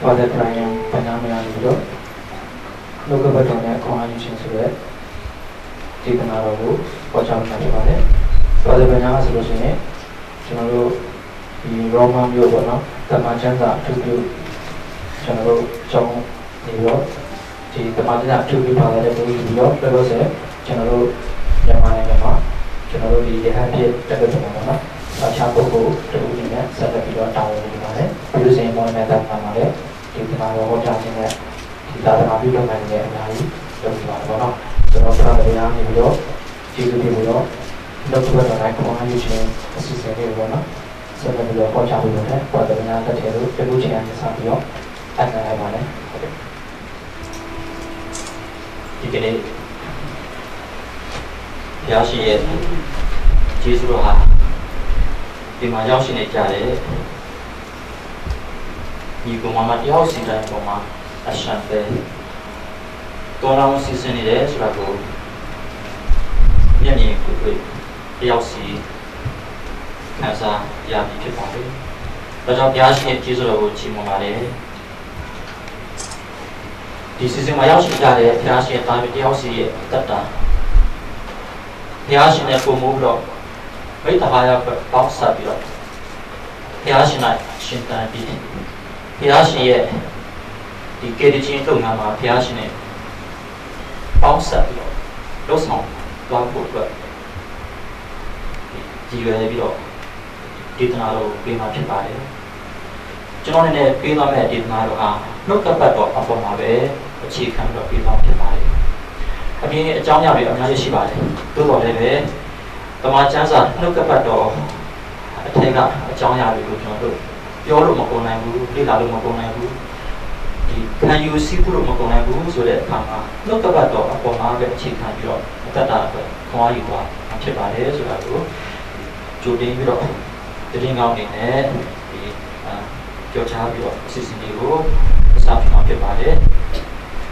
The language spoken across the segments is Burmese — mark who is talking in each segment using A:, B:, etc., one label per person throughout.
A: Father Brian Panamaya Ludo, Local Batona, Coalition Suet, Titanaro, Pocham Natavare, Father Banana Solution, General Roma Yobona, the Majanda to you, General John New York, the Majanda to you, Father New York, the Rose, General Yamana, General the Happy Tagatana, Chapo, the Union, Satapila Town, using one method Namare. Titanaro Jacking that Titanabilo and the Nai, the Lavana, the Rosa, New York, Titanabilo, Doctor Icon, using Assistant Rona, so that the Pochabu, for the Nata Teru, Pelucci and Sapio, and the Havana. You get it. Yashi, Jisuha, the Mayashi Jare. You go Mamma Yossi Goma, a champagne. Go down season it is, Rago. Yanni, Yossi, Casa, Yaki Kipapi. But of Yashi, Jizro, Chimomare. This is in my Yoshi Gare, Yashi, and David Yossi, Tata. Yashi never moved up. Wait a higher box up. Yashi night, Shintan beating. Piashi, the Kedichin Tungama, Piashine, Bouncer, those home, Dog Book, Gio, Titanaro, Bima Chipari. John and Pila did not look up at upon my way, a chief kind of Pila Chipari. I mean, John Yabi, I'm not Shibari, do whatever. The Machanza, look up at door, take up a John Yabi. Your Maconabu, Lila Maconabu. Can you see Maconabu so that Kama? Look about upon Margaret Chicken York, Tata, Koiwa, and Chipades, or I go. Judy York, the ring out in air, the Georgia assisting the road, the South Chipade.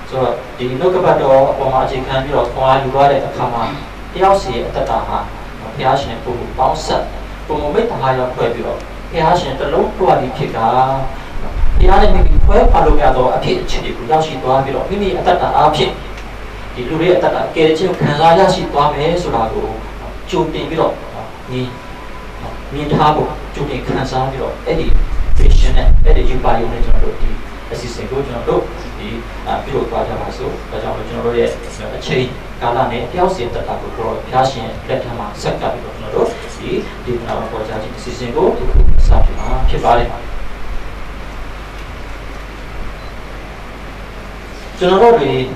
A: So the look about upon Chicken York, Koiwa, Kama, Yossi, Tata, Piashin, Bouncer, promote the higher Pueblo. Piashin, the low quality kicker. Piano may be quite palogado, a pitch, Yashi Dwabilo, Mini at that pit. The Luria that get you can Yashi Dwame, Surago, Jumping Bilo, me Tabo, Jumping Kansavilo, Eddie, Christian, Eddie, you buy your original assistant go to the Pilo Quadaso, but our general chain, Galane, Piasi, that I will grow, Piashin, Letama, Sakabilo, the did not for judging assistant go to Satima, Kibari. Generally,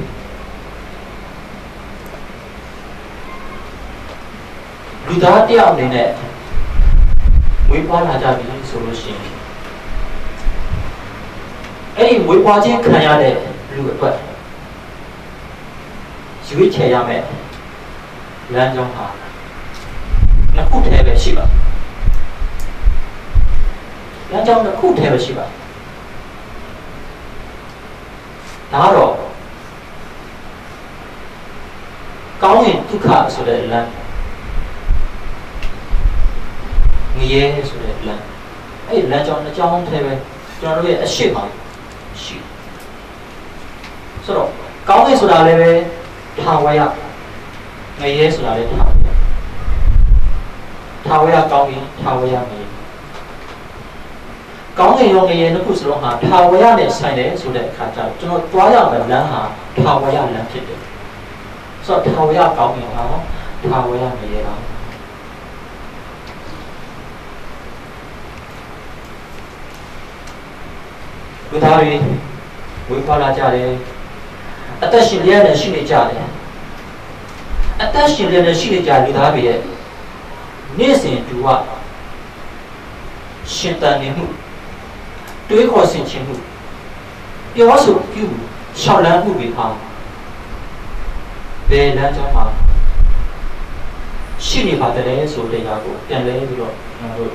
A: without the outlet, we want a Japanese solution. Any we want it, Kayade, look at Switch Hayame, Lanjong. The could have a shiva. Lanjong the could have a shiva. Taro going to car so that land. Yes, so that land. Hey, Lanjong the John Table. ကျွန်တော်တို့ရဲ့အရှိမရှိဆိုတော့ကောင်းကင်ဆိုတာလည်းပဲထာဝရငရဲဆိုတာလည်းထာဝရကောင်းကင်ထာဝရငရဲကောင်းကင်ရောငရဲနှစ်ခုစလုံးဟာထာဝရနဲ့ဆိုင်တယ်ဆိုတဲ့အခါကျတော့ကျွန်တော်တွားရမယ့်လမ်းဟာထာဝရလမ်းဖြစ်တယ်ဆိုတော့ထာဝရကောင်းကင်ဟာထာဝရငရဲပါလူသားတွေဝေဖွာလာကြတယ်အသက်ရှင်လျက်နဲ့ရှိနေကြတယ်အသက်ရှင်လျက်နဲ့ရှိနေကြလူသားတွေရဲ့နေ့စဉ်တူကရှင်တန်နေမှုတွေးခေါ်ဆင်ခြင်မှုပြောဆိုပြုရှောက်လန်းမှုတွေဟာဘယ်လမ်းကြောင်းမှာရှိနေပါတယ်ဆိုတဲ့ຢာကိုပြန်လဲပြီးတော့ကျွန်တော်တို့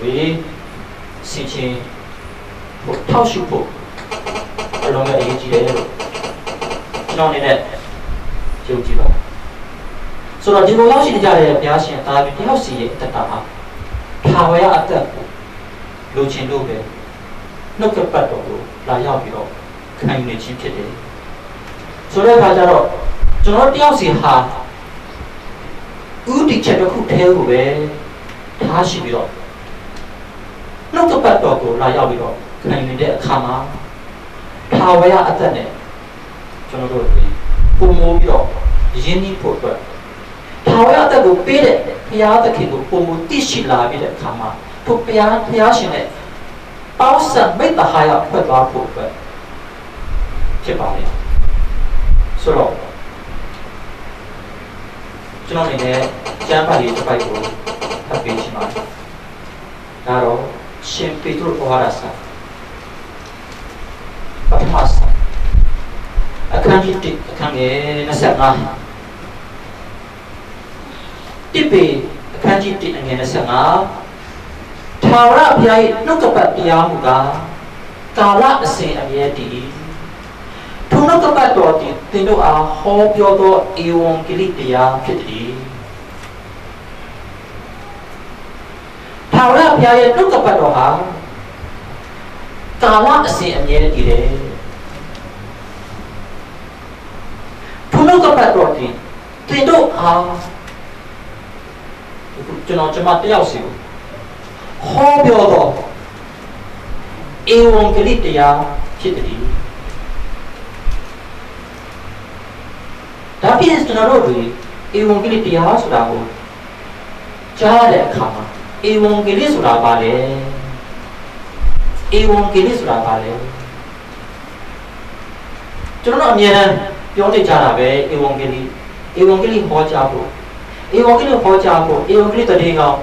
A: ဆင်ခြင်ဖို့ထောက်ရှုဖို့အလုံးမဲ့အရေးကြီးတယ်လို့ကျွန်တော်အနေနဲ့ယုံကြည်ပါဆိုတော့ဒီလိုရောက်ရှိနေကြတဲ့ဘုရားရှင်သားပြီးတယောက်စီရဲ့အတ္တဟာထာဝရအတ္တကိုလိုချင်လို့ပဲနှုတ်ကပတ်တော်ကိုလာရောက်ပြီးတော့ခံယူနေခြင်းဖြစ်တယ်ဆိုတဲ့အခါကျတော့ကျွန်တော်တယောက်စီဟာဥတီချက်တစ်ခုတည်းကိုပဲထားရှိပြီးတော့နှုတ်ကပတ်တော်ကိုလာရောက်ပြီးတော့ခံယူနေတဲ့အခါမှာထာဝရအတ္တနဲ့ကျွန်တော်တို့ပုံမိုးပြီးတော့ရင်းနှီးဖို့အတွက်ထာဝရအတ္တကိုပေးတဲ့ဘုရားသခင်ကိုပုံမိုးသိရှိလာပြီးတဲ့အခါမှာသူဘုရားရှင်နဲ့ပေါင်းစပ်မိတ္တဟာယဖွဲ့သွားဖို့အတွက်ဖြစ်ပါလေဆိုတော့ကျွန်တော်အနေနဲ့ကျမ်းပါဠိတစ်ပိုက်ကိုဖတ်ပေးချင်ပါတယ်ဒါတော့ရှင်ပေတရုဩဝါဒစာပထမစာအခန်းကြီး1အခန်းငယ်25တိပေအခန်းကြီး1အငယ်25ထာဝရဘုရား၏နှုတ်ကပတ်တရားမူကားကာလအစဉ်အမြဲတည်ထိုနှုတ်ကပတ်တော်သည်သင်တို့အားဟောပြောသောဧဝံဂေလိတရားဖြစ်သည်ထာဝရဘုရားရဲ့နှုတ်ကပတ်တော်ဟာကာလအစဉ်အမြဲတည်တယ်ထိုနှုတ်ကပတ်တော်သည်သင်တို့အားကျွန်မတယောက်စီကိုဟောပြောတော့ဧဝံဂေလိတရားဖြစ်တယ်ဒါပြင်ကျွန်တော်တို့ဧဝံဂေလိတရားဆိုတာကိုကြားတဲ့အခါမှာဧဝံဂေလိဆိုတာဘာလဲဧဝံဂေလိဆိုတာဘာလဲကျွန်တော်တို့အမြဲတမ်းပြောနေကြတာပဲဧဝံဂေလိဟောကြားဖို့ဧဝံဂေလိဟောကြားဖို့ဧဝံဂေလိတည်းကောင်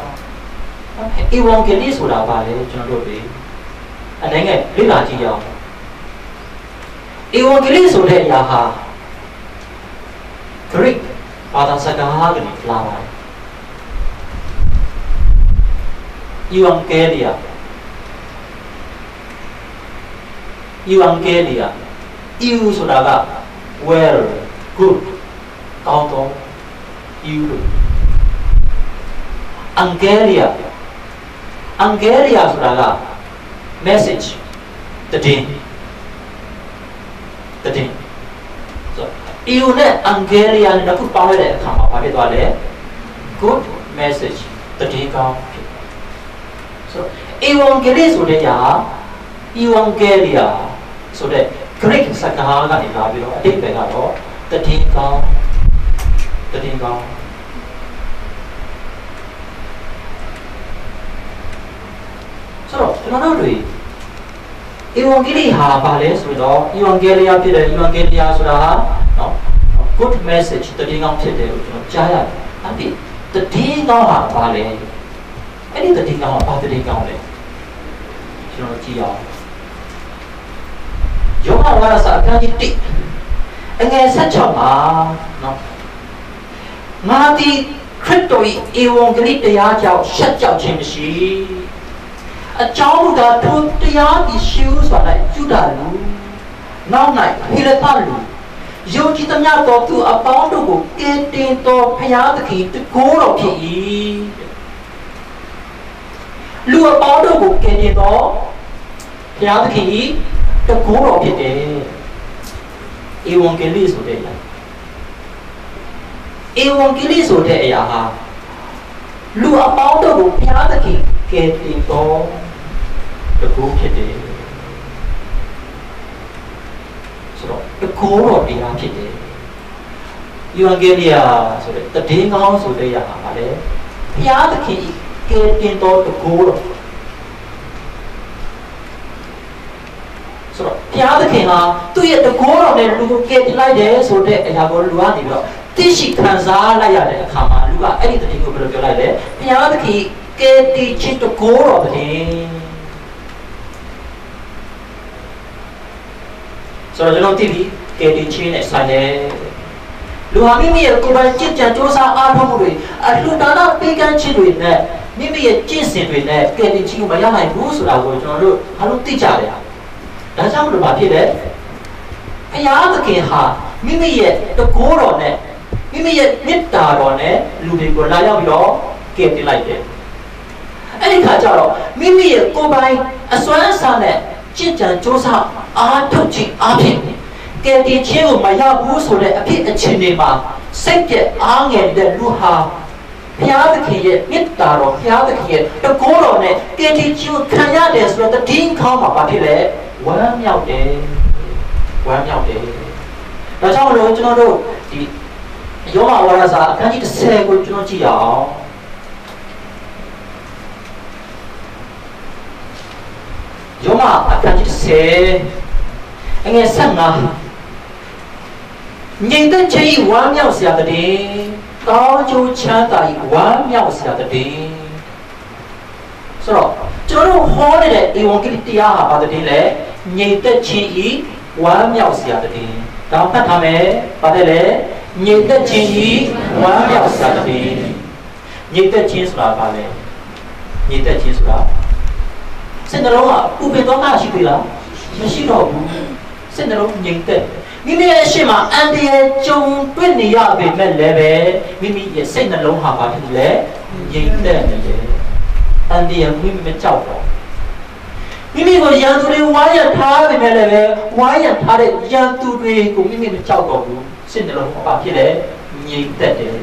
A: ဧဝံဂေလိဆိုတာဘာလဲကျွန်တော်တို့အနေနဲ့လေ့လာကြည့်ရအောင်ဧဝံဂေလိဆိုတဲ့အရာဟာ Greek ဘာသာစကားကနေလာပါတယ် Evangelia EU ဆိုတာက well good ကောင်းသော EU Angelia ဆိုတာက message တည်ဆို EU နဲ့ Angelia နဲ့ခုပေါင်းလိုက်တဲ့အခါမှာဘာဖြစ်သွားလဲ good message တည်ကောင်းဖြစ်ဆို Evangeli ဆိုတဲ့ညာ Evangelia ဆိုတဲ့ Greek စကားကနေလာပြီးတော့အတိတ်ပဲကတော့တည်ကောင်းဆိုတော့ကျွန်တော်တို့Evangeli ဟာဘာလဲဆိုတော့ Evangelia ဖြစ်တယ် Evangelia ဆိုတာဟာနော် good message တည်ကောင်းဖြစ်တယ်လို့ကျွန်တော်ကြားရတယ်အဲ့ဒီတည်ကောင်းဟာဘာလဲအဲ့ဒီတည်ကောင်းဟာဘာတည်ကောင်းလဲကျွန်တော်ကြည့်အောင်ယောဟန်ဝါဒစာအခန်းကြီး1အငယ်16မှာနော်ငါသည်ခရစ်တော်၏ဧဝံဂေလိတရားကြောင့်ရှက်ကြောက်ခြင်းမရှိအကြောင်းမူကားထိုတရားသည်ရှိဟုဆိုတာယူဒာလူနောက်၌ဟေလသလူယုံကြည်သမျှသောသူအပေါင်းတို့ကိုကယ်တင်သောဘုရားသခင်တကိုးတော်ဖြစ်၏လူအပေါင်းတို့ကိုကယ်တင်သောဘ ဘုရားသခင်ဤတကိုးတော်ဖြစ်တယ်ဧဝံဂေလိဆိုတဲ့အရာဧဝံဂေလိဆိုတဲ့အရာဟာလူအပေါင်းတို့ကိုဘုရားသခင်ကယ်တင်တော်တကိုးဖြစ်တယ်ဆိုတော့တကိုးတော်တရားဖြစ်တယ်ဧဝံဂေလိဆိုတဲ့တည်င်းကောင်းဆိုတဲ့အရာဟာလေဘုရားသခင်ကယ်တင်တော်တကိုးတော်ဆိုတော့ဘုရားသခင်ဟာသူ့ရဲ့တကိုးတော်နဲ့လူကိုကယ်တင်လိုက်တယ်ဆိုတဲ့အရာကိုလူကနေပြီးတော့သိရှိခံစားလိုက်ရတဲ့အခါမှာလူကအဲ့ဒီတည်းကိုဘယ်လိုပြောလိုက်လဲဘုရားသခင်ကယ်တင်ခြင်းတကိုးတော်တဲ့ဆိုတော့ကျွန်တော်သိပြီကယ်တင်ခြင်းနဲ့ဆိုင်တယ်လူဟာမိမိရဲ့ကိုယ်ပိုင်ကြင်ကြံစ조사အားထုတ်မှုတွေအလှူဒါနပေးကမ်းခြင်းတွေနဲ့မိမိရဲ့ကျင့်စဉ်တွေနဲ့ကယ်တင်ခြင်းကိုမရနိုင်ဘူးဆိုတာကိုကျွန်တော်တို့အားလုံးသိကြတယ်ဒါကြောင့်ဘယ်လိုပါဖြစ်လဲဘုရားသခင်ဟာမိမိရဲ့တကိုးတော်နဲ့မိမိရဲ့မေတ္တာတော်နဲ့လူတွေကိုလာရောက်ပြီးတော့ကယ်တင်လိုက်တယ်အဲ့ဒီခါကျတော့မိမိရဲ့ကိုယ်ပိုင်အစွမ်းအစနဲ့ကြင်ကြံစ조사အားထုတ်ခြင်းအဖြစ်ကယ်တင်ခြင်းကိုမရဘူးဆိုတဲ့အဖြစ်အခြေအနေမှာစိတ်ပြည့်အားငယ်တဲ့လူဟာဘုရားသခင်ရဲ့မေတ္တာတော်ဘုရားသခင်ရဲ့တကိုးတော်နဲ့ကယ်တင်ခြင်းကိုခံရတယ်ဆိုတော့တည်င်းခေါင်းမှာပါဖြစ်လေဝမ်းမြောက်တယ်ဝမ်းမြောက်တယ်ဒါကြောင့်လို့ကျွန်တော်တို့ဒီယောမဝါဒစာအခန်းကြီး10ကိုကျွန်တော်ကြည့်အောင်ယောမအခန်းကြီး10အငယ်15ငြိမ်သက်ခြင်းဝမ်းမြောက်စရာတည်းကောင်းကျိုးချမ်းသာ၏ဝမ်းမြောက်စရာတည်းဆိုတော့ကျွန်တော်ဟောနေတဲ့ဧဝံဂေလိတရားဟာဘာတည်းလဲငြိမ်သက်ခြင်းဤဝမ်းမြောက်စရာတည်းဒါဖတ်ထားမယ်ပါတယ်လေငြိမ်သက်ခြင်းဤဝမ်းမြောက်စရာတည်းငြိမ်သက်ခြင်းဆိုတာဘာလဲငြိမ်သက်ခြင်းဆိုတာစိတ်နှလုံးကပူပင်သွားမှရှိသေးလားမရှိတော့ဘူးစိတ်နှလုံးငြိမ်သက်မိမိရဲ့အရှိမအန်ဒီရဲ့ကြုံတွေ့နေရပေမဲ့လည်းပဲမိမိရဲ့စိတ်နှလုံးဟာဘာဖြစ်လဲငြိမ်သက်နေတယ်အန်ဒီရဲ့မိမိမကြောက်တော့မိမိကိုရန်သူတွေဝိုင်းရထားပေမဲ့လည်းပဲဝိုင်းရထားတဲ့ရန်သူတွေကိုမိမိမကြောက်တော့ဘူးစိတ်နှလုံးဘာဖြစ်လဲငြိမ်သက်တယ်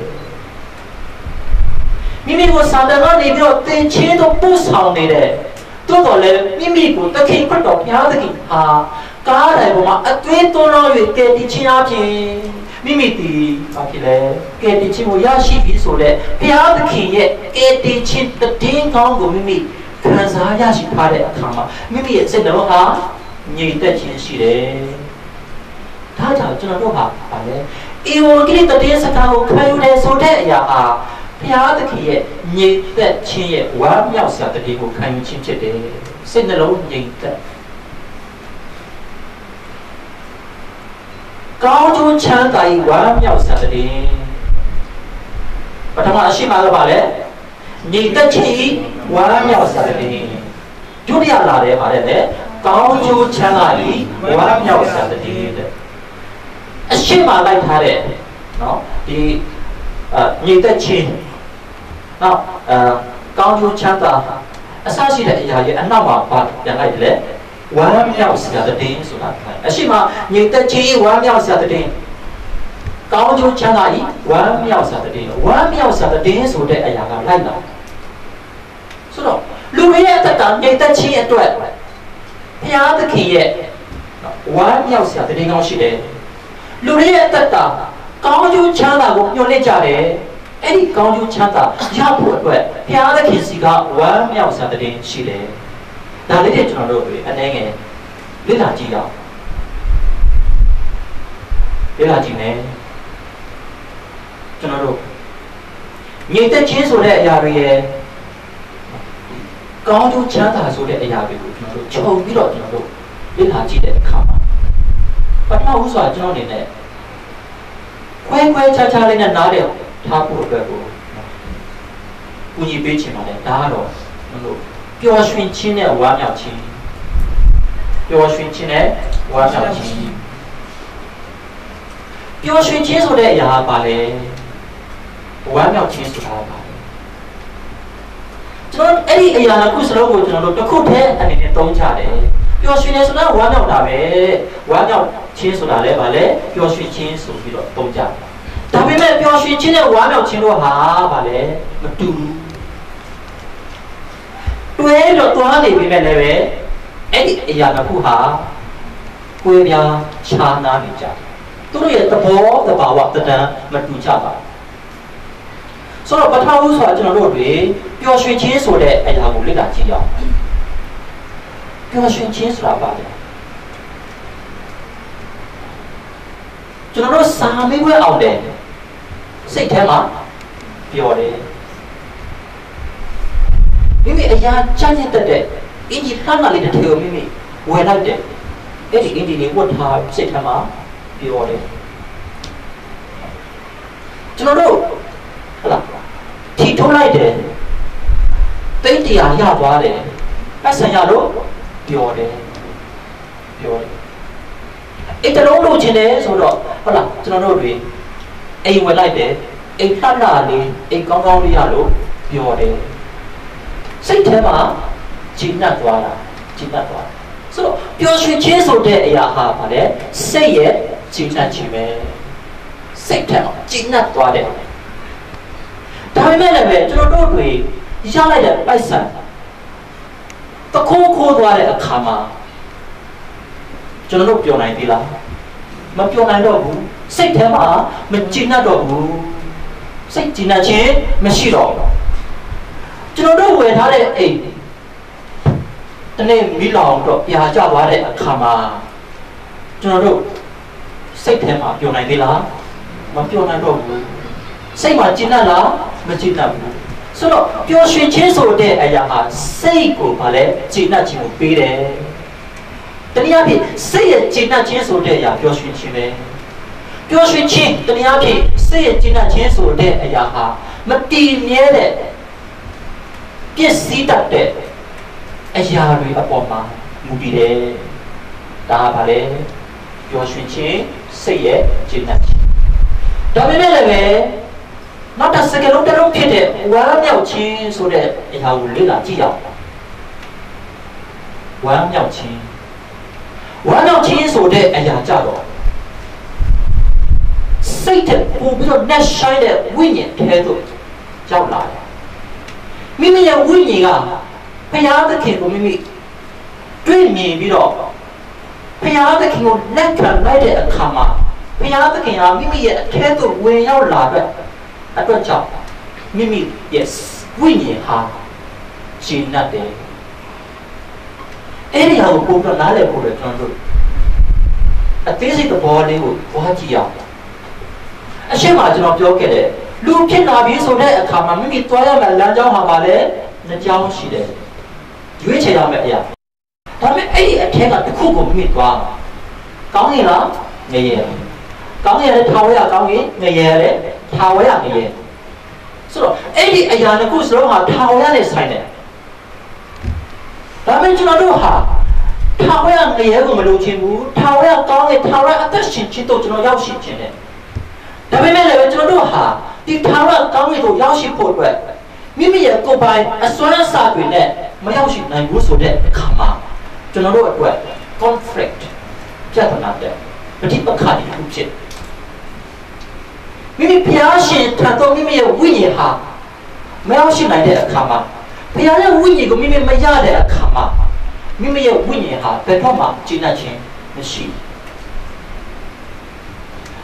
A: မိမိကိုစာတန်ကနေပြီးတော့သင်ချင်းတော့ပို့ဆောင်နေတယ်တိုးတော်လည်းမိမိကိုတခင်ခရစ်တော်ဘုရားသခင်ဟာကားတိုင်းပေါ်မှာအသွေးသွန်းလို့ကယ်တင်ခြင်းအပြင်မိမိတည်ဘာဖြစ်လဲကယ်တင်ခြင်းကိုရရှိပြီဆိုတဲ့ဘုရားသခင်ရဲ့ကယ်တင်ခြင်းတည်င်းကောင်းကိုမိမိခံစားရရှိထားတဲ့အခါမှာမိမိရဲ့စိတ်နှလုံးဟာငြိမ်သက်ခြင်းရှိတယ်။ဒါကြောင့်ကျွန်တော်တို့ဟာဗာလဲဧဝံဂေလိတည်င်းစကားကိုခံယူတယ်ဆိုတဲ့အရာဟာဘုရားသခင်ရဲ့ငြိမ်သက်ခြင်းရဲ့ဝမ်းမြောက်စရာတည်းကိုခံယူခြင်းဖြစ်တယ်။စိတ်နှလုံးငြိမ်သက်ကောင်းကျိုးချမ်းသာ၏ဝမ်းမြောက်စရာတည်းပထမရှိမှတော့ဗာလဲငြိမ်သက်ခြင်း၏ဝမ်းမြောက်စရာတည်းဒုတိယလာတယ်ဗာလဲကောင်းကျိုးချမ်းသာ၏ဝမ်းမြောက်စရာတည်းတဲ့အရှိမလိုက်ထားတဲ့နော်ဒီငြိမ်သက်ခြင်းနောက်ကောင်းကျိုးချမ်းသာအစရှိတဲ့အရာရဲ့အနောက်မှာပါပြန်လိုက်တယ်ဝမ်းမြောက်စရာတည်းဆိုတာအရှိမငြိမ်သက်ခြင်းဝမ်းမြောက်စရာတည်းကောင်းကျိုးချမ်းသာ၏ဝမ်းမြောက်စရာတည်းဝမ်းမြောက်စရာတည်းဆိုတဲ့အရာကလိုက်လာဆိုတော့လူရဲ့အသက်တာငြိမ်သက်ခြင်းအတွက်ဘုရားသခင်ရဲ့ဝမ်းမြောက်စရာတည်းကောင်းရှိတယ်လူရဲ့အသက်တာကောင်းကျိုးချမ်းသာကိုညှို့လက်ကြတယ်အဲ့ဒီကောင်းကျိုးချမ်းသာရဖို့အတွက်ဘုရားသခင်စီကဝမ်းမြောက်စရာတည်းရှိတယ်ဒါလေးတွေကျွန်တော်တို့အနေငယ်လေ့လာကြည့်အောင်လေ့လာကြည့်မယ်ကျွန်တော်တို့ငြိမ်သက်ခြင်းဆိုတဲ့အရာတွေရဲ့ကောင်းကျိုးချမ်းသာဆိုတဲ့အရာတွေကိုကျွန်တော်တို့ခြုံပြီးတော့ကျွန်တော်တို့လေ့လာကြည့်တဲ့အခါမှာပထမဦးစွာကျွန်တော်အနေနဲ့ခွဲခွဲခြားခြားလေးနဲ့နားလည်ထားဖို့အတွက်ကိုကူညီပေးချင်ပါတယ်ဒါကတော့ကျွန်တော်တို့ပျော်ရွှင်ခြင်းနဲ့ဝမ်းမြောက်ခြင်းပျော်ရွှင်ခြင်းနဲ့ဝမ်းမြောက်ခြင်းပျော်ရွှင်ခြင်းဆိုတဲ့အရာပါလေဝမ်းမြောက်ခြင်းဆိုတာပါလေကျွန်တော်အဲ့ဒီအရာတစ်ခုစလုံးကိုကျွန်တော်တို့တစ်ခုတည်းအနေနဲ့သုံးကြတယ်ပ ပျော်ရွှင်နေဆိုတာဝမ်းမြောက်တာပဲဝမ်းမြောက်ခြင်းဆိုတာလည်းဗာလေပျော်ရွှင်ခြင်းဆိုပြီးတော့သုံးကြဒါပေမဲ့ပျော်ရွှင်ခြင်းနဲ့ဝမ်းမြောက်ခြင်းတို့ဟာဗာလေမတူတွဲတော့သွားနေပြီမဲ့လည်းပဲအဲ့ဒီအရာတစ်ခုဟာကိုယ်ပြားခြားနာနေကြသူတို့ရဲ့သဘောတဘာဝတဏ္ဍမတူကြပါဆိုတော့ပထမဦးဆိုတာကျွန်တော်တို့တွေပျော်ရွှင်ခြင်းဆိုတဲ့အရာကိုလေ့လာကြည့်ရအောင်ပျော်ရွှင်ခြင်းဆိုတာပါလေကျွန်တော်တို့စာမေးပွဲအောင်တယ်စိတ်ထဲမှာပျော်တယ်မိမိအရာချမ်းရတဲ့အင်ဂျီခဏလေးတစ်ထည်ကိုမိမိဝယ်လိုက်တယ်အဲ့ဒီအင်ဂျီလေးဝတ်ထားစိတ်ထဲမှာပျော်တယ်ကျွန်တော်တို့ဟုတ်လားထီထုတ်လိုက်တယ်တိတ်တရားရသွားတယ်ပတ်စံရလို့ပျော်တယ်အဲ့တလုံးလို့ခြင်းတယ်ဆိုတော့ဟုတ်လားကျွန်တော်တို့တွေအိမ်ဝယ်လိုက်တယ်အိမ်လှလှလေးအိမ်ကောင်းကောင်းလေးရလို့ပျော်တယ်စိတ်ထဲမှာကြည်နပ်သွားတာဆိုတော့ပျော်ရွှင်ခြင်းဆိုတဲ့အရာဟာဗါလေစိတ်ရဲ့ကြည်နပ်ခြင်းပဲစိတ်ထဲမှာကြည်နပ်သွားတယ်ဒါပေမဲ့လည်းကျွန်တော်တို့တွေရလိုက်တဲ့ပိုက်ဆံတခိုးခိုးသွားတဲ့အခါမှာကျွန်တော်တို့ပျော်နိုင်ပြီလားမပျော်နိုင်တော့ဘူးစိတ်ထဲမှာမကြည်နပ်တော့ဘူးစိတ်ကြည်နပ်ခြင်းမရှိတော့ဘူးကျွန်တော်တို့ဝယ်ထားတဲ့အိမ်တနေ့မီးလောင်တော့ပြာကျသွားတဲ့အခါမှာကျွန်တော်တို့စိတ်ထဲမှာပျော်နိုင်ပြီလားမပျော်နိုင်တော့ဘူးစိတ်မှာကြည်နပ်လားမကြည်နပ်ဘူးဆိုတော့ပျော်ရွှင်ခြင်းဆိုတဲ့အရာဟာစိတ်ကိုဗါလဲကြည်နပ်ခြင်းကိုပေးတယ်တနည်းအားဖြင့်စိတ်ရဲ့ကြည်နပ်ခြင်းဆိုတဲ့အရာပျော်ရွှင်ခြင်းပဲပျော်ရွှင်ခြင်းတနည်းအားဖြင့်စိတ်ရဲ့ကြည်နပ်ခြင်းဆိုတဲ့အရာဟာမတည်မြဲတဲ့ပစ္စည်းတတ်တဲ့အရာတွေအပေါ်မှာမူတည်တယ်ဒါကဗါလဲပျော်ရွှင်ခြင်းစိတ်ရဲ့ကြည်နပ်ခြင်းဒါပေမဲ့လည်းနောက်တစ်စကလုံးတစ်လုံးဖြစ်တဲ့ဝမ်းမြောက်ခြင်းဆိုတဲ့အရာကိုလေ့လာကြည့်ရအောင်ဝမ်းမြောက်ခြင်းဆိုတဲ့အရာကြတော့စိတ်တဲ့ပုံပြီးတော့ net shine တဲ့ဝိညာဉ်ထဲသို့ရောက်လာတယ်မိမိရဲ့ဝိညာဉ်ကဘုရားသခင်ကိုမိမိတွေ့မြင်ပြီးတော့ဘုရားသခင်ကိုလက်ခံလိုက်တဲ့အခါမှာဘုရားသခင်ဟာမိမိရဲ့အထဲသို့ဝင်ရောက်လာတဲ့အတွက်ကြောင့်မိမိရဲ့ဝိညာဉ်ဟာရှင်းတတ်တယ်အဲ့ဒီဟာကိုပုံပြနားလည်ဖို့လည်းကျွန်တော်တို့အသေးစိတ်သဘောလေးကိုဝါကြည့်ရအောင်အရှင်းမှာကျွန်တော်ပြောခဲ့တယ်လူဖြစ်လာပြီဆိုတဲ့အခါမှာမိမိတွားရမယ့်လမ်းကြောင်းဟာပါလေနှစ်ကြောင်းရှိတယ်ရွေးချယ်ရမယ့်အရာဒါပေမဲ့အဲ့ဒီအထက်ကတစ်ခုကိုမိမိတွားကောင်းရင်လားငရဲကောင်းရင်လည်းထာဝရကောင်းရင်ငရဲလည်းထာဝရငရဲဆိုတော့အဲ့ဒီအရာတစ်ခုစလုံးဟာထာဝရနဲ့ဆိုင်တယ်ဒါပေမဲ့ကျွန်တော်တို့ဟာထာဝရငရဲကိုမလိုချင်ဘူးထာဝရကောင်းရင်ထာဝရအသက်ရှင်ခြင်းတို့ကျွန်တော်ရောက်ရှိခြင်းတယ်ဒါပေမဲ့လည်းကျွန်တော်တို့ဟာဒီထာဝရကောင်းကင်ကိုရောက်ရှိဖို့အတွက်မိမိရဲ့ကိုယ်ပိုင်အစွမ်းအစတွေနဲ့မရောက်ရှိနိုင်ဘူးဆိုတဲ့အခါမှာကျွန်တော်တို့အတွက် conflict ပြဿနာတဲ့ပဋိပက္ခတွေဖြစ်မိမိဘုရားရှင်ထံသို့မိမိရဲ့ဝိညာဉ်ဟာမရောက်ရှိနိုင်တဲ့အခါမှာဘုရားရဲ့ဝိညာဉ်ကိုမိမိမရတဲ့အခါမှာမိမိရဲ့ဝိညာဉ်ဟာဘယ်တော့မှကျင့်တတ်ခြင်းမရှိ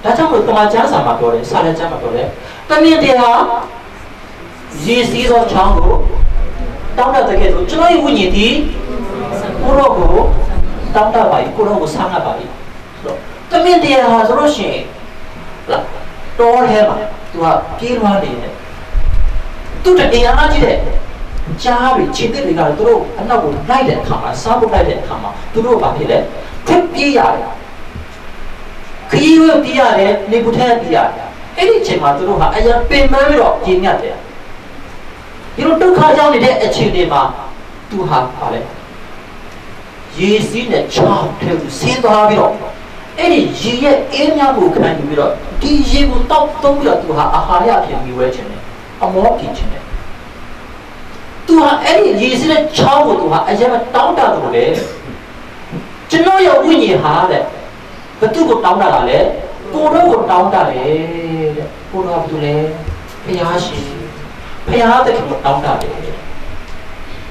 A: ဒါကြောင့်မို့တမန်ကျမ်းစာမှာပြောတယ်စာလည်းကျမ်းမှာပြောတယ်တမန်တော်ဟာယေစီသောချောင်းကိုတောင်းတတဲ့ကဲဆိုကျွန်တော်ရဲ့ဝိညာဉ်ဒီကိုရောကိုတောင်းတပါ යි ကိုရောကိုဆာငတ်ပါ යි တမန်တော်ဟာဆိုလို့ရှိရင်တော်ထဲမှာသူကပြေးလွှားနေတယ်သူတတရားကြီးတဲ့ကြားပြီးခြေသစ်တွေကသူတို့အနောက်ကိုလိုက်တဲ့အခါမှာစားဖို့လိုက်တဲ့အခါမှာသူတို့ကဘာဖြစ်လဲထွက်ပြေးရတယ်ခရီးဝဲပြေးရတယ်နေပူထဲပြေးရတယ်အဲ့ဒီအချိန်မှာသူတို့ဟာအရင်ပင်ပန်းပြီးတော့ကျင်းညတ်တယ်ဒီလိုဒုက္ခရောက်နေတဲ့အချိန်တွေမှာသူဟာဘာလဲရေစီးနဲ့ချောင်းထဲကိုဆင်းသွားပြီးတော့အဲ့ဒီရေရဲ့အင်းများကိုခံယူပြီးတော့ဒီရေကိုတောက်သုံးပြီးတော့သူဟာအာဟာရဖြစ်ပြီးဝဲခြင်းတယ်အမောပြင်းခြင်းတယ်သူဟာအဲ့ဒီရေစီးနဲ့ချောင်းကိုသူဟာအရင်ကတောင်းတတယ်လို့လေ ကျွန်တော်ရဲ့ဝိညာဉ်ဟာတဲ့ဘသူကိုတောင်းတာလားလေကိုတော့ကိုတောင်းတာလေတဲ့ကိုတော့ဘာလို့လဲဘုရားရှင်ဘုရားသခင်ကိုတောင်းတာလေ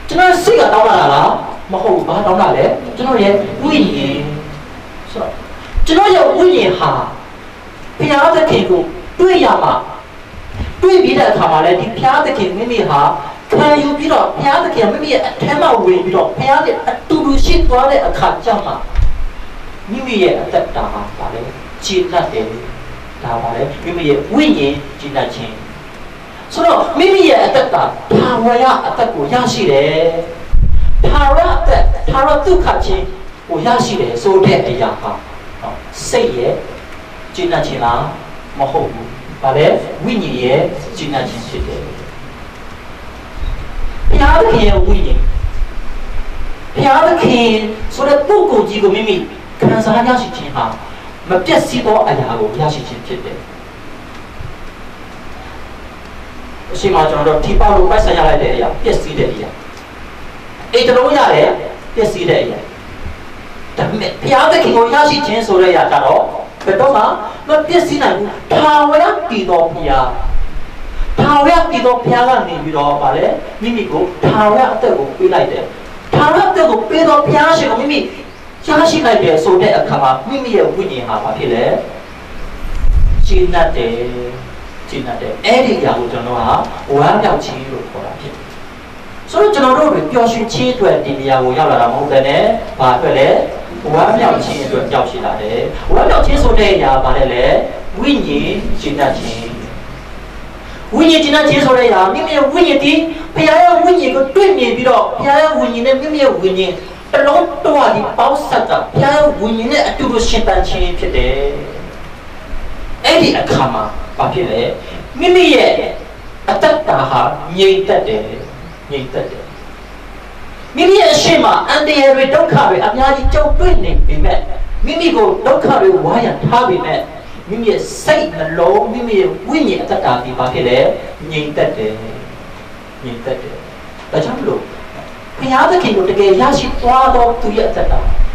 A: ကျွန်တော်စိတ်ကတောင်းတာလားမဟုတ်ဘူးဘာတောင်းတာလဲကျွန်တော်ရဲ့ဝိညာဉ်ဆိုတော့ကျွန်တော်ရဲ့ဝိညာဉ်ဟာဘုရားသခင်ကိုတွေ့ရမှာတွေ့ပြီးတဲ့အခါမှာလည်းဒီဘုရားသခင်မိမိဟာခံယူပြီးတော့ဘုရားသခင်မိမိရဲ့အထက်မှာဝင်ပြီးတော့ဘုရားရဲ့အတူတူရှိသွားတဲ့အခါကျမှမိမိရဲ့အသက်တာဟာပါလေကြည်တတ်တယ်ဒါပါလေမိမိရဲ့ဝိညာဉ်ကြည်တတ်ခြင်းဆိုတော့မိမိရဲ့အသက်တာဘာဝရအသက်ကိုရရှိတယ်ဘာဝရအသက်ဘာဝဒုက္ခခြင်းကိုရရှိတယ်ဆိုတဲ့အရာဟာစိတ်ရဲ့ကြည်တတ်ခြင်းလားမဟုတ်ဘူးဗါလေဝိညာဉ်ရဲ့ကြည်တတ်ခြင်းဖြစ်တယ်ဘုရားသခင်ရဲ့ဝိညာဉ်ဘုရားသခင်ဆိုတဲ့ပုဂ္ဂိုလ်ကြီးကိုမိမိခံစားရရှိခြင်းဟာမပြတ်စည်းသောအရာကိုရရှိခြင်းဖြစ်တယ်အရှိမကျွန်တော်တို့ထိပေါက်လို့ပိုက်ဆက်ရလိုက်တဲ့အရာပြည့်စည်တဲ့အရာအိတ်တလုံးရတယ်ပြည့်စည်တဲ့အရာဒါပေမဲ့ဘုရားသခင်ကိုရရှိခြင်းဆိုတဲ့အရာကြတော့ဘယ်တော့မှမပြည့်စည်နိုင်ဘူးထာဝရတည်တော်ဘုရားထာဝရတည်တော်ဘုရားကနေပြီးတော့ဗါလေမိမိကိုထာဝရအသက်ကိုပေးလိုက်တယ်ထာဝရအသက်ကိုပေးတော်ဘုရားရှင်ကိုမိမိရရှိလိုက်တယ်ဆိုတဲ့အခါမှာမိမိရဲ့ဝိညာဉ်ဟာဘာဖြစ်လဲရှင်းတတ်တယ်ရှင်းတတ်တယ်အဲ့ဒီအရာကိုကျွန်တော်ဟာဝမ်းမြောက်ခြင်းလို့ခေါ်တာဖြစ်တယ်ဆိုတော့ကျွန်တော်တို့ပျော်ရွှင်ခြင်းအတွက်ဒီနေရာကိုရောက်လာတာမဟုတ်တဲ့နဲ့ဘာအတွက်လဲဝမ်းမြောက်ခြင်းအတွက်ရောက်ရှိလာတယ်ဝမ်းမြောက်ခြင်းဆိုတဲ့အရာဘာလဲလဲဝိညာဉ်ရှင်းတတ်ခြင်းဝိညာဉ်ကျင့်တဲ့ခြင်းဆိုတဲ့အရာမိမိရဲ့ဝိညာဉ်ဒီဘုရားရဲ့ဝိညာဉ်ကိုတွေ့မြင်ပြီးတော့ဘုရားရဲ့ဝိညာဉ်နဲ့မိမိရဲ့ဝိညာဉ်တလုံးတော်ဒီပေါင်းဆက်ကဘုရားရဲ့ဝိညာဉ်နဲ့အတူတူရှင်သန်ခြင်းဖြစ်တယ်အဲ့ဒီအခါမှာဘာဖြစ်လဲမိမိရဲ့အတ္တဟာငြိမ်သက်တယ်ငြိမ်သက်တယ်မိမိရဲ့အရှိမအန္တရာယ်တွေဒုက္ခတွေအများကြီးကြုံတွေ့နေပေမဲ့မိမိကိုဒုက္ခတွေဝါရထားပေမဲ့မိမိရဲ့စိတ်နှလုံးမိမိရဲ့ဝိညာဉ်အတ္တဒီဘာဖြစ်လဲငြိမ်သက်တယ်ငြိမ်သက်တယ်ဒါကြောင့်မလို့ဘုရားသခင်ကိုတကယ်ရရှိသွားတော့သူရဲ့အတ္တ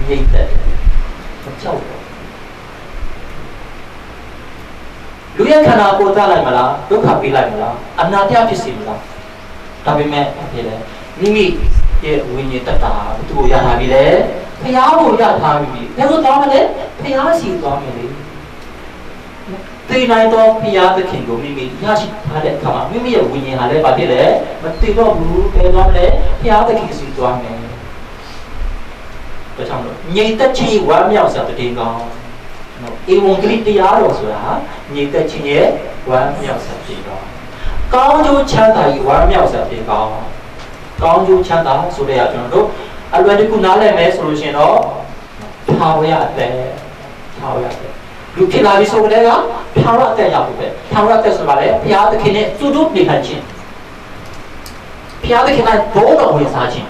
A: ငြိမ်သက်တယ်မကြောက်ဘူးလူရဲ့ခန္ဓာကိုယ်သားလိုက်မလားဒုက္ခပေးလိုက်မလားအနာတ္တဖြစ်စေမလားဒါပေမဲ့ဘာဖြစ်လဲမိမိရဲ့ဝိညာဉ်တ္တသူ့ကိုရထားပြီလေဘုရားကိုရထားပြီဘယ်လိုသွားမလဲဘုရားစီသွားမယ်လေသိနိုင်တော့ဘုရားသခင်ကိုမိမိရရှိထားတဲ့အခါမှာမိမိရဲ့ဝိညာဉ်ဟာလည်းဘာဖြစ်လဲမသိတော့ဘူးဘယ်သွားမလဲဘုရားသခင်စီသွားမယ်ဒါကြောင့်လို့ငြိမ်သက်ခြင်းဝမ်းမြောက်စရာတည်ကောင်းဧဝံဂေလိတရားတော်ဆိုတာငြိမ်သက်ခြင်းရဲ့ဝမ်းမြောက်စရာတည်ကောင်းကောင်းကျိုးချမ်းသာကြီးဝမ်းမြောက်စရာတည်ကောင်းကောင်းကျိုးချမ်းသာဆိုတဲ့ကျွန်တော်တို့အလွယ်တကူနားလည်မယ်ဆိုလို့ရှိရင်တော့ထာဝရအသက်ထာဝရအသက်လူဖြစ်လာပြီဆိုကြတဲ့ကထာဝရအသက်ရောက်ပြီပဲထာဝရအသက်ဆိုပါလေဘုရားသခင်နဲ့သူတို့နေထိုင်ခြင်းဘုရားသခင်ကဘုန်းတော်ဝင်စားခြင်း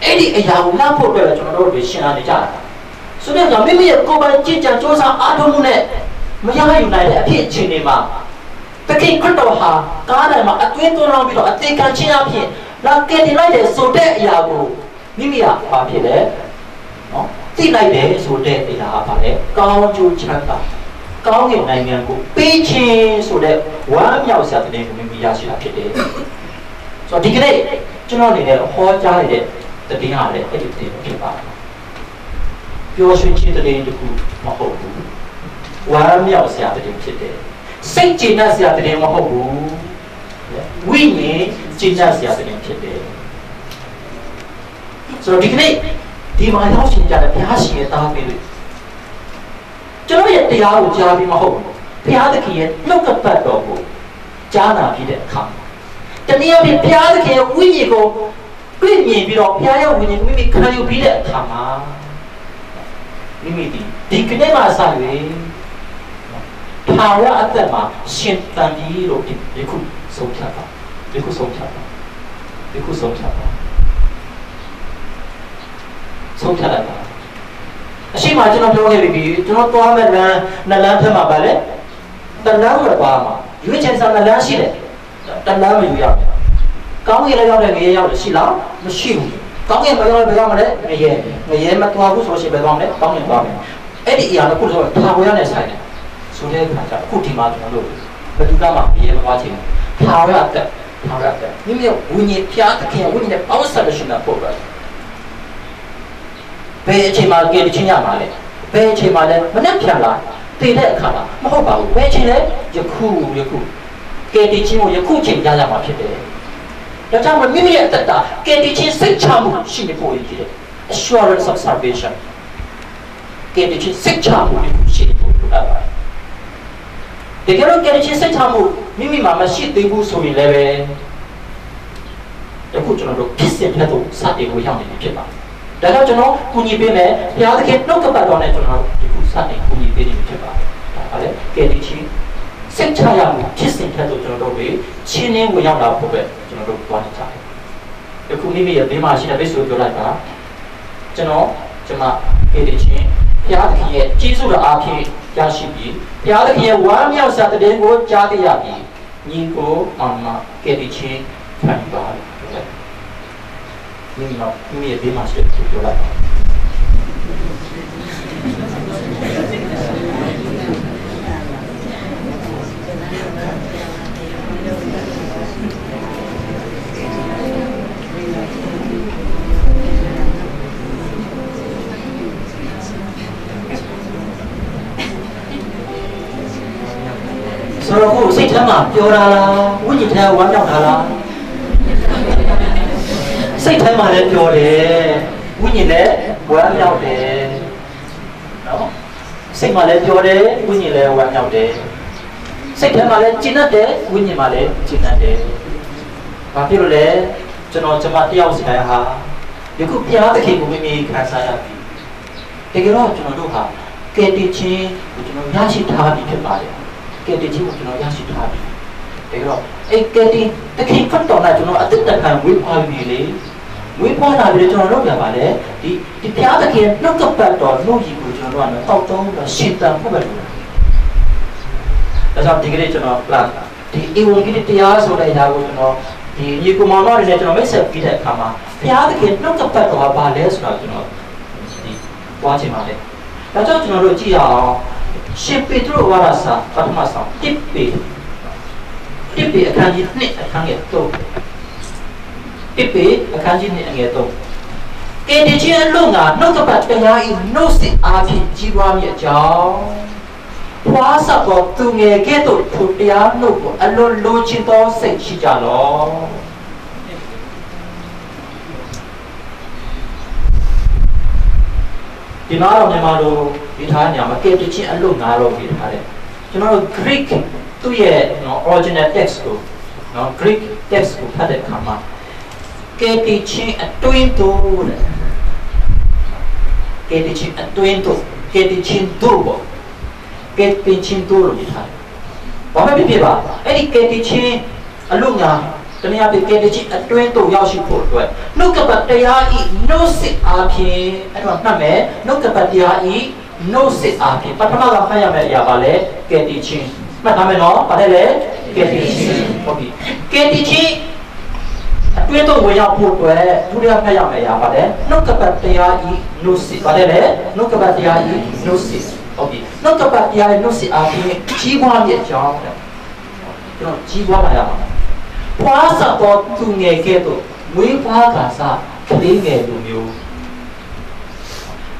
A: အဲ့ဒီအရာကိုနားဖို့အတွက်ကျွန်တော်တို့ရှင်းလာနေကြတာဆိုတဲ့ကမိမိရဲ့ကိုယ်ပိုင်ကြည်ကြံစူးစမ်းအားထုတ်မှုနဲ့မရယူနိုင်တဲ့အဖြစ်အခြေအနေမှာတခင်ခရစ်တော်ဟာကားတိုင်းမှာအသွင်သွင်းလောင်းပြီးတော့အသေးခံခြင်းအဖြစ်လာကယ်တင်လိုက်တဲ့ဆိုတဲ့အရာကိုမိမိကဘာဖြစ်လဲနော်သိလိုက်တယ်ဆိုတဲ့အရာပါလေကောင်းကျိုးချမ်းသာကောင်းကင်နိုင်ငံကိုပေးခြင်းဆိုတဲ့ဝမ်းမြောက်စရာတဲ့ကိုမိမိရရှိတာဖြစ်တယ်ဆိုတော့ဒီကနေ့ကျွန်တော်အနေနဲ့ဟောကြားနေတဲ့တဲ့ဟာလည်းအဲ့ဒီတဲ့ဖြစ်ပါတယ်ပျော်ရွှင်ခြင်းတဲ့တခုမဟုတ်ဘူးဝမ်းမြောက်စရာတဲ့ဖြစ်တယ်စိတ်ကျေနပ်စရာတဲ့မဟုတ်ဘူးဝိညာဉ်ကျေနပ်စရာတဲ့ဖြစ်တယ်ဆိုတော့ဒီကနေ့ဒီမှာရောက်ရှင်ကြတဲ့ဘုရားရှင်ရဲ့တားပေးလို့ကျွန်တော်ရဲ့တရားကိုကြားပြီးမဟုတ်ဘူးဘုရားသခင်ရဲ့နှုတ်ကပတ်တော်ကိုကြားနာပြီးတဲ့အခါတနည်းအားဖြင့်ဘုရားသခင်ရဲ့ဝိညာဉ်ကိုတွေ့မြင်ပြီးတော့ဘုရားရဲ့ဝိညာဉ်ကိုမိမိခံယူပြီးတဲ့အခါမှာမိမိဒီကနေ့မှစ၍ထာဝရအသက်မှာရှင်သန်ပြီးလို့ဒီခုဆုံးဖြတ်ပါဒီခုဆုံးဖြတ်ပါဒီခုဆုံးဖြတ်ပါဆုံးဖြတ်လိုက်ပါအရှိမကျွန်တော်ပြောခဲ့ပြီကျွန်တော်သွားမဲ့လမ်းနှစ်လမ်းထက်မှာပါလေတလမ်းမှာပါမှာရွေးချယ်စမ်းလမ်းရှိတယ်တလမ်းမယူရဘူးကောင်းကင်လည်းရောက်တယ်ငရေရောက်တယ်ရှိလားမရှိဘူး ကောင်းကင်ဘယ်တော့မလဲငရဲမသွားဘူးဆိုရှင်ဘယ်တော့မလဲကောင်းကင်သွားမယ်အဲ့ဒီအရာကိုဆိုထာဝရနဲ့ဆိုင်တယ်ဆိုတဲ့အခါကျအခုဒီမှာကျွန်တော်တို့ဘယ်သူကမှငရဲမသွားချင်ဘူးထာဝရတဲ့မိမိရဲ့ဝိညာဉ်ဖျားသခင်ဝိညာဉ်နဲ့ပေါင်းစပ်လို့ရှိတာပို့တယ်ဘယ်အချိန်မှာကဲချင်းရမှာလဲဘယ်အချိန်မှာလဲမနှက်ဖြာလာတည်တဲ့အခါမှာမဟုတ်ပါဘူးဘယ်အချိန်လဲယခုကဲချင်းကိုယခုချိန်ရမှာဖြစ်တယ်ဒါကြောင့်မိမိရဲ့အတ္တကဲချင်းစိတ်ချမှုရှိနေဖို့ရည်ကြည်တယ် assurance of salvation ကဲချင်းစိတ်ချမှုရှိနေဖို့လိုအပ်ပါတယ်တကယ်လို့ကဲချင်းစိတ်ချမှုမိမိမှာမရှိသေးဘူးဆိုရင်လည်းပဲအခုကျွန်တော်တို့ဖြစ်စဉ်တဲ့သူစတင်ကိုရောက်နေပြီဖြစ်ပါတယ်ဒါကြောင့်ကျွန်တော်ကူညီပေးမယ်ဘုရားသခင်နှုတ်ကပတ်တော်နဲ့ကျွန်တော်ဒီခုစတင်ကူညီပေးနေပြီဖြစ်ပါတယ်ဒါပါလေကဲချင်းစိတ်ချရမှုဖြစ်စဉ်တဲ့သူကျွန်တော်တို့ချင်းင်းဝင်ရောက်လာဖို့ပဲကျွန်တော်တို့တွားနေကြတယ်အခုမိမိရဲ့ဘေးမှာရှိတဲ့ဘိတ်ဆိုပြောလိုက်ပါကျွန်မကဲချင်းဘုရားသခင်ရဲ့ကြီးစုတော်အားဖြင့်ရရှိပြီးဘုရားသခင်ရဲ့ဝါမြောက်စာတည်ကိုကြားသိရပြီးညီကိုကဲချင်းခံပါမိမိရဲ့ဘေးမှာရှိတဲ့ပြောလိုက်ပါဆိုတော့ကိုစိတ်ထဲမှာပြောတာလားဝိညာဉ်ထဲဝမ်းမြောက်တာလားစိတ်ထဲမှာလည်းပြောတယ်ဝိညာဉ်လည်းဝမ်းမြောက်တယ်နော်စိတ်မှာလည်းပြောတယ်ဝိညာဉ်လည်းဝမ်းမြောက်တယ်စိတ်ထဲမှာလည်းကျဉ်တ်တယ်ဝိညာဉ်မှာလည်းကျဉ်တ်တယ်ဘာဖြစ်လို့လဲကျွန်မတယောက်စီတိုင်းဟာဒီခုဘုရားသခင်ကိုမိမိခံစားရပြီတကယ်တော့ကျွန်တော်တို့ဟာကယ်တင်ခြင်းကိုကျွန်တော်ရရှိထားပြီဖြစ်ပါတယ်ကဲတင်ချင်းကိုကျွန်တော်ရရှိထားပြီဒါကြောင့်အဲ့ကဲတင်တခင်ဖတ်တော်နဲ့ကျွန်တော်အသက်တခံဝေးဖွားပြီလေဝေးဖွားလာပြီကျွန်တော်လုပ်ရပါလေဒီဘုရားသခင်နှုတ်ကပတ်တော်နှုတ်ရည်ကိုကျွန်တော်ကတော့တောက်တုံးတော့ရှင်းတန်ဖို့ပဲလို့ဒါကြောင့်ဒီကနေ့ကျွန်တော်ဒီဧဝံဂေလိတရားဆိုတဲ့အရာကိုကျွန်တော်ဒီညီကောင်မတွေနဲ့ကျွန်တော်မိတ်ဆက်ပြီးတဲ့အခါမှာဘုရားသခင်နှုတ်ကပတ်တော်ကဘာလဲဆိုတာကျွန်တော်ဒီပွားချင်ပါလေဒါကြောင့်ကျွန်တော်တို့ကြည့်ရအောင်ရှင်ပေတရုဝါဒစာပထမဆောင်တစ်ပေအခန်းကြီး2အခန်းငယ်3တစ်ပေအခန်းကြီး2အငယ်3ကဲတင်ခြင်းအလို့ငါနှုတ်ကပတ်တရားဤနှုတ်စစ်အားဖြင့်ကြီးပွားမည်အကြောင်းဖွာစပ်တော်သူငယ်ကဲ့သို့ထိုတရားနှုတ်ကိုအလွန်လိုချင်သောစိတ်ရှိကြလောဒီမှာတော့မြန်မာလိုဒီထားနေမှာကဲတင်ခြင်းအလို့ငါတော့ဒီထားတယ်ကျွန်တော်တို့ Greek သူ့ရဲ့ original text ကိုနော် Greek text ကိုဖတ်တဲ့အခါမှာကဲတင်ခြင်းအတွင်းတို့ကဲတင်ခြင်းအတွင်းတို့ကဲတင်ခြင်းတို့ပေါ့ကဲတင်ခြင်းတို့လို့ထားတယ်ဘာမှဖြစ်ပါအဲ့ဒီကဲတင်ခြင်းအလို့ငါတနည်းအားဖြင့်ကဲတင်ခြင်းအတွင်းတို့ရောက်ရှိဖို့အတွက်နှုတ်ကပတ်တရားဤနှုတ်စစ်အားဖြင့်အဲ့တော့မှတ်မယ်နှုတ်ကပတ်တရားဤနှုတ်စစ်အားဖြင့်ပထမကဖတ်ရမယ့်အရာပါလေကဲတင်ခြင်းမှတ်ထားမယ်နော်ပါတယ်လေကဲတင်ခြင်းဟုတ်ပြီကဲတင်ခြင်းအတွင်းတို့ဝင်ရောက်ဖို့အတွက်ဒုတိယဖတ်ရမယ့်အရာပါလေနှုတ်ကပတ်တရားဤနှုတ်စစ်ပါတယ်လေနှုတ်ကပတ်တရားဤနှုတ်စစ်ဟုတ်ပြီနှုတ်ကပတ်တရားဤနှုတ်စစ်အားဖြင့်ကြီးပွားမြတ်ကြောင်းတဲ့ကျွန်တော်ကြီးပွားလာရမှာဖွာစပ်တော်သူငယ်ကဲ့သို့မွေးဖွားကစားကလေးငယ်လိုမျိုး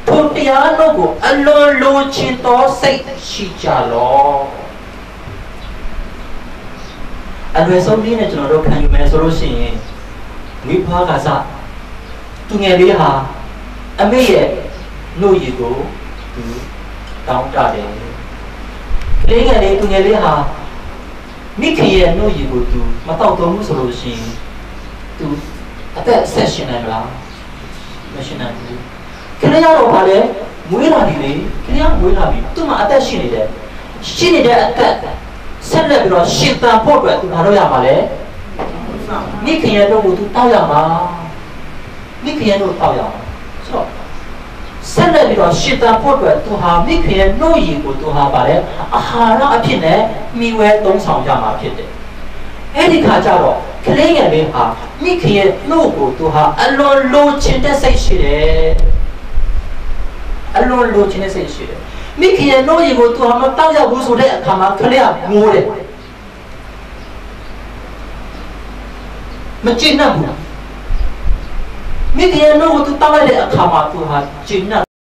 A: ထိုတရားတို့ကိုအလွန်လိုချင်သောစိတ်ရှိကြလောအလွယ်ဆုံးနည်းနဲ့ကျွန်တော်တို့ခံယူမယ်ဆိုလို့ရှိရင်မိဘကစားသူငယ်လေးဟာအမေရဲ့နှုတ်ရည်ကိုသူတောင်းတတယ်ကလေးငယ်လေးသူငယ်လေးဟာမိခင်ရဲ့နှုတ်ရည်ကိုသူမတောက်တော့ဘူးဆိုလို့ရှိရင်သူအသက်ဆက်ရှင်နိုင်မလားမရှင်နိုင်ဘူးခဏရတော့ဗါလေမွေးလာပြီလေခဏရမွေးလာပြီသူ့မှာအသက်ရှင်နေတယ်အသက်ဆက်လက်ပြီးတော့ရှင်သန်ဖို့အတွက်သူဘာလုပ်ရမှာလဲမိခင်ရဲ့နှုတ်ကိုသူတောက်ရမှာမိခင်ရဲ့နှုတ်တောက်ရမှာဆိုတော့ဆက်လက်ပြီးတော့ရှင်သန်ဖို့အတွက်သူဟာမိခင်ရဲ့နှုတ်ရည်ကိုသူဟာဗါလေအာဟာရအဖြစ်နဲ့မိဝဲသုံးဆောင်ကြမှာဖြစ်တယ်အဲ့ဒီခါကျတော့ ကလေးငယ်လေးဟာမိခင်ရဲ့နှုတ်ကိုသူဟာအလွန်လိုချင်တဲ့စိတ်ရှိတယ်အလွန်လိုချင်တဲ့စိတ်ရှိတယ်မိခင်ရဲ့နှုတ်ရည်ကိုသူဟာမတောက်ရဘူးဆိုတဲ့အခါမှာကလေးကငိုတယ်မကျင့်တတ်ဘူးမိခင်ရဲ့နှုတ်ကိုသူတောက်လိုက်တဲ့အခါမှာသူဟာကျင့်တတ်